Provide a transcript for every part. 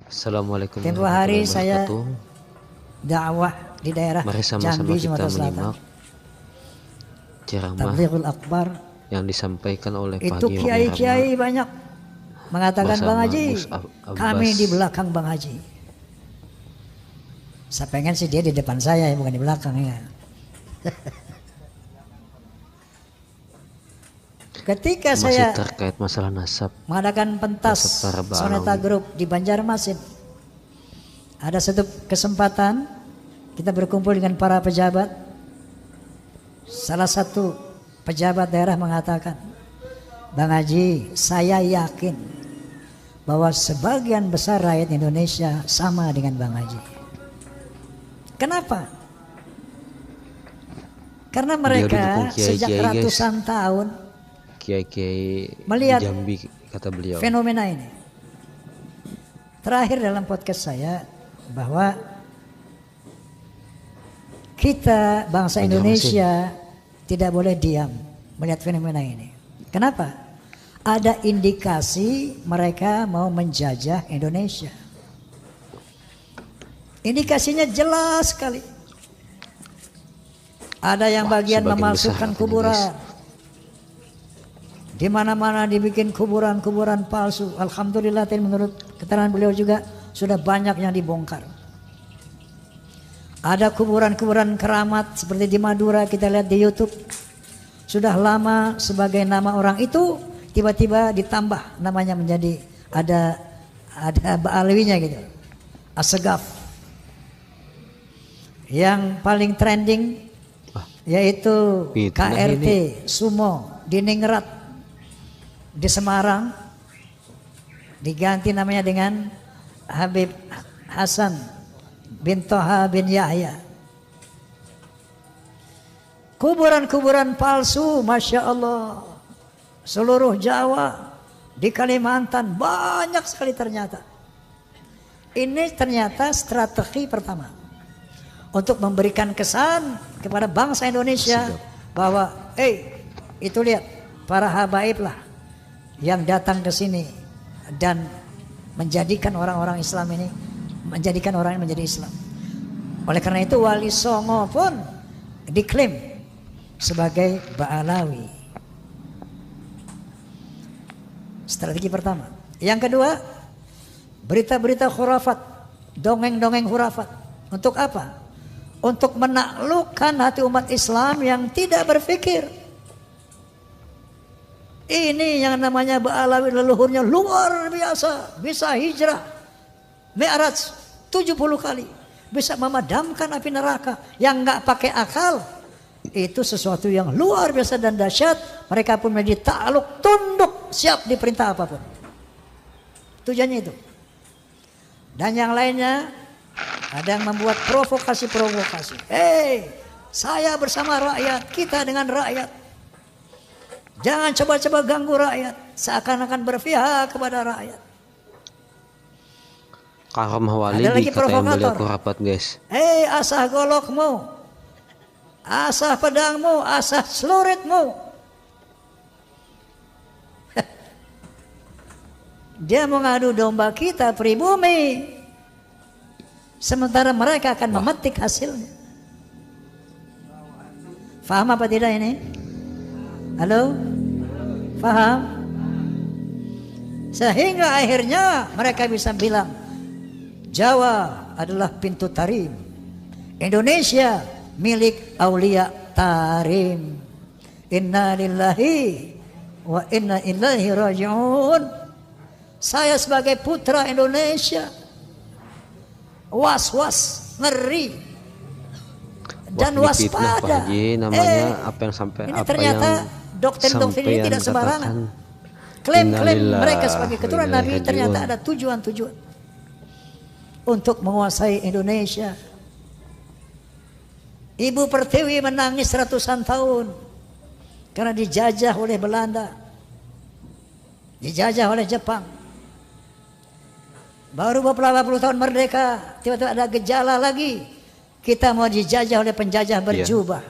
Assalamualaikum Tempo hari warahmatullahi saya wabarakatuh. dakwah di daerah Mari sama-sama Jambi, kita Sumatera Selatan. menyimak ceramah Tablighul Akbar. yang disampaikan oleh Pak Itu Haji Romi kiai-kiai Rahma banyak mengatakan bersama Bang Haji, Gus Abbas. kami di belakang Bang Haji. Saya pengen sih dia di depan saya, bukan di belakang ya. Ketika Masih saya terkait masalah nasab mengadakan pentas Nasab para Soneta Ba'alawi. Group di Banjarmasin, ada satu kesempatan kita berkumpul dengan para pejabat. Salah satu pejabat daerah mengatakan, Bang Haji, saya yakin bahwa sebagian besar rakyat Indonesia sama dengan Bang Haji. Kenapa? Karena Beliau mereka didukung kiai-kiai, sejak guys. ratusan tahun Kiai-kiai melihat di Jambi, kata beliau. fenomena ini. Terakhir dalam podcast saya bahwa kita bangsa Indonesia tidak boleh diam melihat fenomena ini. Kenapa? Ada indikasi mereka mau menjajah Indonesia. Indikasinya jelas sekali. Ada yang bagian sebagian memalsukan besar kuburan. Di mana-mana dibikin kuburan-kuburan palsu. Alhamdulillah menurut keterangan beliau juga sudah banyak yang dibongkar. Ada kuburan-kuburan keramat seperti di Madura, kita lihat di YouTube. Sudah lama sebagai nama orang itu tiba-tiba ditambah namanya menjadi ada Ba'alawinya gitu. Asegaf. Yang paling trending yaitu KRT Sumo di Ningrat di Semarang, diganti namanya dengan Habib Hasan bin Toha bin Yahya. Kuburan-kuburan palsu, Masya Allah, seluruh Jawa, di Kalimantan banyak sekali ternyata. Ini ternyata strategi pertama untuk memberikan kesan kepada bangsa Indonesia bahwa itu lihat para habaib lah yang datang ke sini dan menjadikan orang-orang Islam ini, menjadikan orang ini menjadi Islam. Oleh karena itu Wali Songo pun diklaim sebagai Ba'alawi. Strategi pertama. Yang kedua, berita-berita khurafat, dongeng-dongeng khurafat. Untuk apa? Untuk menaklukkan hati umat Islam yang tidak berpikir. Ini yang namanya Ba'alawi, leluhurnya luar biasa, bisa hijrah Mi'raj 70 kali, bisa memadamkan api neraka yang nggak pakai akal. Itu sesuatu yang luar biasa dan dahsyat. Mereka pun menjadi takluk, tunduk, siap diperintah apapun. Tujuannya itu. Dan yang lainnya ada yang membuat provokasi-provokasi. Saya bersama rakyat, kita dengan rakyat. Jangan coba-coba ganggu rakyat, seakan-akan berpihak kepada rakyat. Karamah Wali Ada lagi dikatain beliau provokator. kurapat, guys. Asah golokmu, asah pedangmu, asah celuritmu. Dia mengadu domba kita pribumi, sementara mereka akan memetik hasilnya. Faham apa tidak ini? Halo? Faham? Sehingga akhirnya mereka bisa bilang Jawa adalah pintu tarim, Indonesia milik Aulia Tarim. Inna lillahi wa inna ilaihi raji'un. Saya sebagai putra Indonesia was-was, ngeri dan Wah, ini fitnah, Pak waspada. Haji, namanya apa yang sampai Ini apa ternyata yang doktrin-doktrin ini sampean tidak sembarangan. katakan. Klaim-klaim Innalillahi mereka sebagai wa keturunan inna Nabi ilaihi ternyata raji'un. ada tujuan-tujuan untuk menguasai Indonesia. Ibu Pertiwi menangis ratusan tahun karena dijajah oleh Belanda, dijajah oleh Jepang. Baru beberapa puluh tahun merdeka, tiba-tiba ada gejala lagi. Kita mau dijajah oleh penjajah berjubah.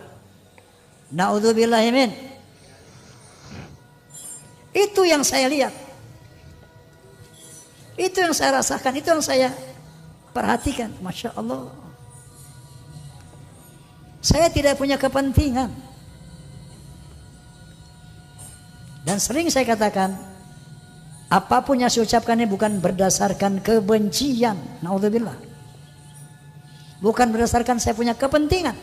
Naudzubillahimin. Itu yang saya lihat. Itu yang saya rasakan, itu yang saya perhatikan. Masya Allah. Saya tidak punya kepentingan. Dan sering saya katakan, apapun yang saya ucapkan ini bukan berdasarkan kebencian. Naudzubillah. Bukan berdasarkan saya punya kepentingan.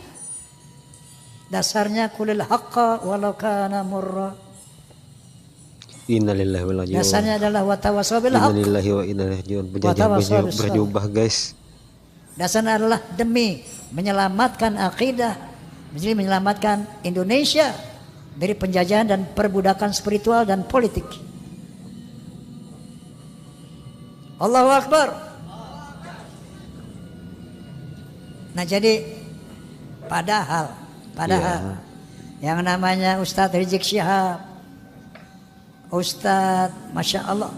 Dasarnya kulil haqqa walau kana murra. Innalillahi wa inna ilaihi raji'un. Dasarnya adalah watawasaw bil haqq. Innalillahi wa inna ilaihi raji'un. Berjubah guys. Dasarnya adalah demi menyelamatkan akidah, jadi menyelamatkan Indonesia dari penjajahan dan perbudakan spiritual dan politik. Allahu Akbar. Nah jadi padahal yang namanya Ustadz Rizik Syihab, Ustadz Masya Allah,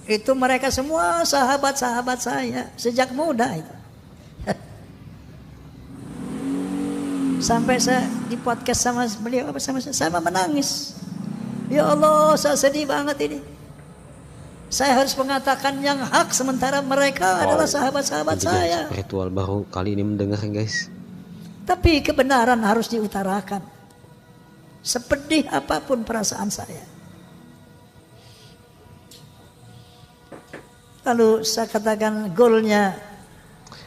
itu mereka semua sahabat-sahabat saya sejak muda itu. Sampai saya di podcast sama beliau sama menangis. Ya Allah, saya sedih banget ini. Saya harus mengatakan yang hak sementara mereka adalah sahabat-sahabat saya. Spiritual baru kali ini mendengar guys. Tapi kebenaran harus diutarakan. Sepedih apapun perasaan saya. Lalu saya katakan goalnya,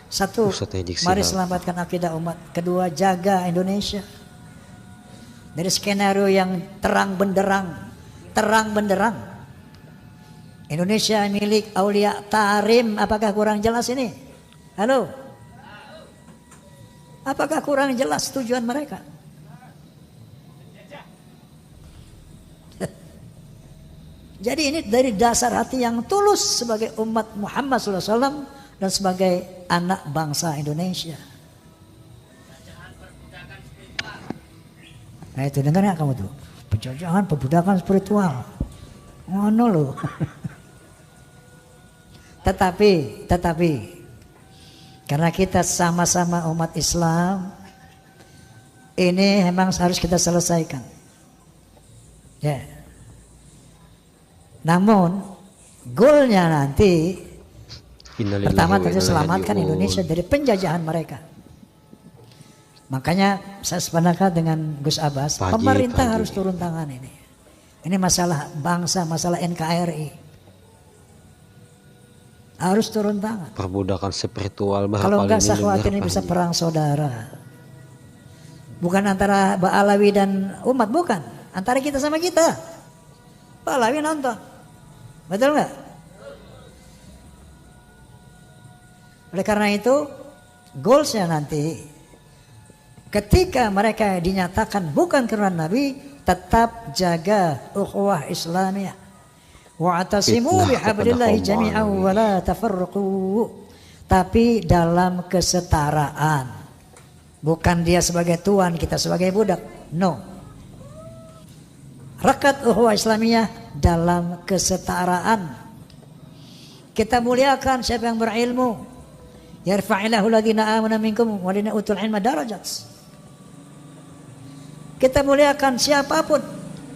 satu, mari selamatkan akidah umat. Kedua, jaga Indonesia dari skenario yang terang benderang. Indonesia milik Aulia Tarim. Apakah kurang jelas ini? Halo? Apakah kurang jelas tujuan mereka? Jadi ini dari dasar hati yang tulus sebagai umat Muhammad SAW dan sebagai anak bangsa Indonesia. Nah itu dengar nggak kamu tuh? Penjajahan, perbudakan spiritual. Ngono loh. Tetapi karena kita sama-sama umat Islam, ini memang harus kita selesaikan. Ya. Namun goalnya nanti pertama tentu selamatkan Indonesia dari penjajahan mereka. Makanya saya sepakat dengan Gus Abbas, pemerintah harus turun tangan ini. Ini masalah bangsa, masalah NKRI. Harus turun tangan. Perbudakan spiritual. Kalau enggak saya khawatir ini bisa perang saudara. Bukan antara Ba'alawi dan umat, bukan. Antara kita sama kita. Ba'alawi nonton. Betul enggak? Oleh karena itu, goalsnya nanti ketika mereka dinyatakan bukan keturunan Nabi, tetap jaga ukhuwah Islamiyah. Wa'tasimu bihablillahi jami'an wa la tafarraqu. Tapi dalam kesetaraan. Bukan dia sebagai tuan, kita sebagai budak. No. Rakat ukhuwah Islamiyah dalam kesetaraan. Kita muliakan siapa yang berilmu. Yarfa'illahu alladhina amanu minkum walladhina utul ilma darajat. Kita muliakan siapapun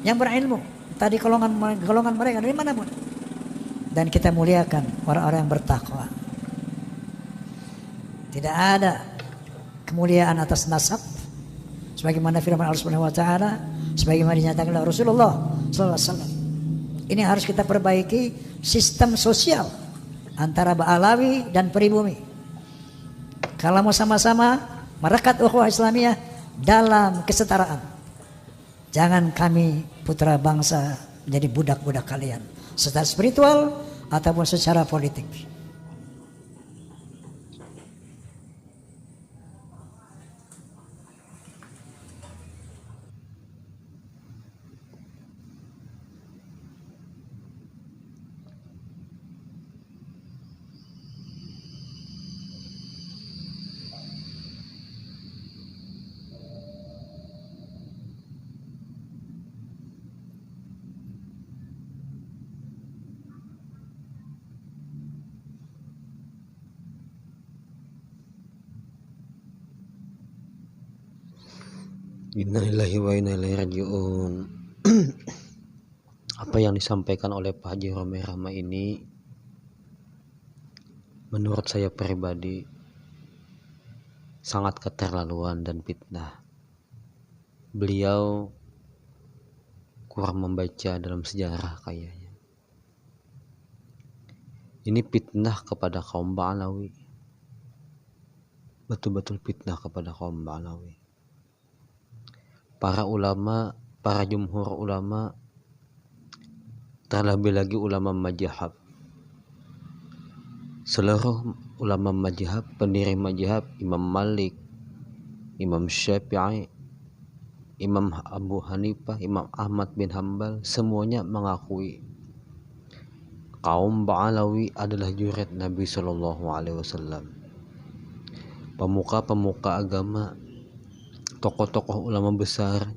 yang berilmu, tadi golongan mereka dari manapun. Dan kita muliakan orang-orang yang bertakwa. Tidak ada kemuliaan atas nasab sebagaimana firman Allah Subhanahu wa taala, sebagaimana dinyatakan oleh Rasulullah sallallahu alaihi wasallam. Ini harus kita perbaiki sistem sosial antara Ba'alawi dan pribumi. Kalau mau sama-sama merekat ukhuwah Islamiyah dalam kesetaraan. Jangan kami putra bangsa menjadi budak-budak kalian, secara spiritual ataupun secara politik. Innalillahi wa inna ilaihi raji'un. Apa yang disampaikan oleh Pak Haji Romai Rama ini menurut saya pribadi sangat keterlaluan dan fitnah. Beliau kurang membaca dalam sejarah kayaknya. Ini fitnah kepada kaum Ba'alawi. Betul-betul fitnah kepada kaum Ba'alawi. Para ulama, para jumhur ulama, terlebih lagi ulama mazhab. Seluruh ulama mazhab, pendiri mazhab, Imam Malik, Imam Syafi'i, Imam Abu Hanifah, Imam Ahmad bin Hambal, semuanya mengakui kaum Ba'alawi adalah jurid Nabi Shallallahu Alaihi Wasallam. Pemuka-pemuka agama, tokoh-tokoh ulama besar,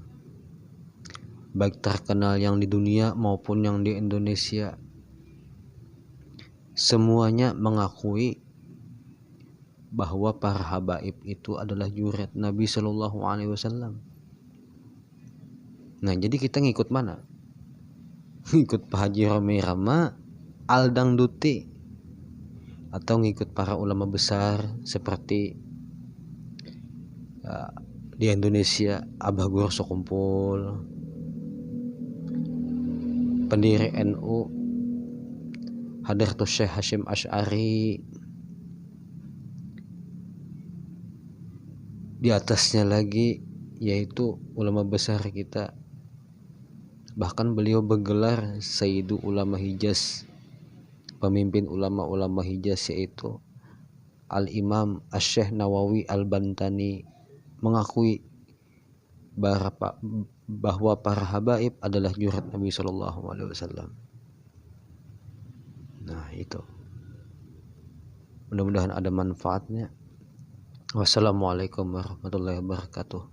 baik terkenal yang di dunia maupun yang di Indonesia, semuanya mengakui bahwa para habaib itu adalah jurid Nabi Shallallahu Alaihi Wasallam. Nah, jadi kita ngikut mana? Ngikut Pak Haji Romi Rama, Aldang Duti, atau ngikut para ulama besar seperti di Indonesia Abah Gur Sokumpul, pendiri NU Hadratus Syekh Hasyim Asy'ari, di atasnya lagi yaitu ulama besar kita, bahkan beliau bergelar Sayyidu Ulama Hijaz, pemimpin ulama-ulama Hijaz, yaitu Al-Imam Asy-Syaikh Nawawi Al-Bantani, mengakui bahwa para habaib adalah jurid Nabi Shallallahu Alaihi Wasallam. Nah, itu mudah-mudahan ada manfaatnya. Wassalamualaikum warahmatullahi wabarakatuh.